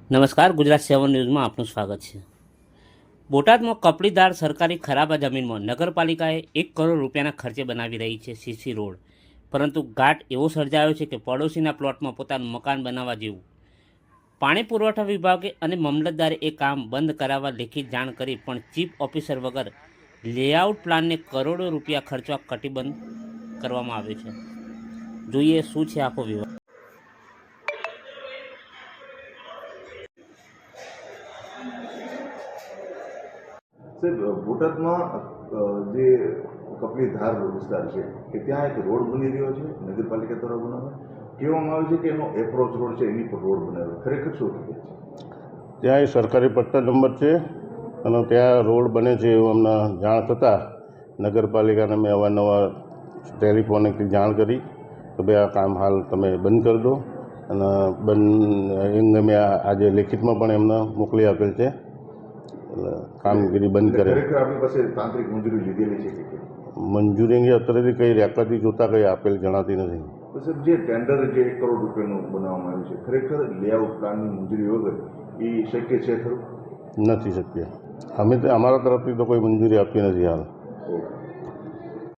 નમસ્કાર, ગુજરાત 7 ન્યૂઝમાં આપનું સ્વાગત છે। બોટાદમાં કપડીદાર સરકારી ખરાબ જમીનમાં નગરપાલિકાએ 1 કરોડ રૂપિયાના ખર્ચે બનાવી રહી છે સીસી રોડ, પરંતુ ઘાટ એવો સર્જાયો છે કે પડોશીના પ્લોટમાં પોતાનું મકાન બનાવવા જેવું। પાણી પુરવઠા વિભાગે અને મામલતદારે એ કામ બંધ કરાવવા લેખિત જાણ કરી, પણ ચીફ ઓફિસર વગર લેઆઉટ પ્લાનને કરોડો રૂપિયા ખર્ચવા કટિબંધ કરવામાં આવ્યો છે। જોઈએ શું છે આખો વિવાદ। સાહેબ, બોટાદમાં જે કપલીધાર વિસ્તાર છે કે ત્યાં એક રોડ બની રહ્યો છે નગરપાલિકા દ્વારા બનાવે કહેવામાં આવે છે કે એનો એપ્રોચ રોડ છે એની પર રોડ બનાવ્યો, ખરેખર શું હકીકત છે? ત્યાં એ સરકારી પટ્ટા નંબર છે અને ત્યાં રોડ બને છે એવું અમને જાણ થતાં નગરપાલિકાને મેં અવારનવાર ટેલિફોનિકથી જાણ કરી કે ભાઈ આ કામ હાલ તમે બંધ કરી દો, અને બંધ મેં આજે લેખિતમાં પણ એમને મોકલી આપેલ છે, એટલે કામગીરી બંધ કરે। ખરેખર આપણી પાસે તાંત્રિક મંજૂરી લીધેલી છે કે મંજૂરી અંગે અત્યારેથી કંઈ રેકર્ડથી જોતાં કંઈ આપેલ જણાતી નથી। તો સાહેબ, જે ટેન્ડર જે 1 કરોડ રૂપિયાનું બનાવવામાં આવ્યું છે, ખરેખર લેઆઉટ પ્લાનની મંજૂરી વગર એ શક્ય છે ખરું? નથી શક્ય। અમે તો અમારા તરફથી તો કોઈ મંજૂરી આપી નથી હાલ।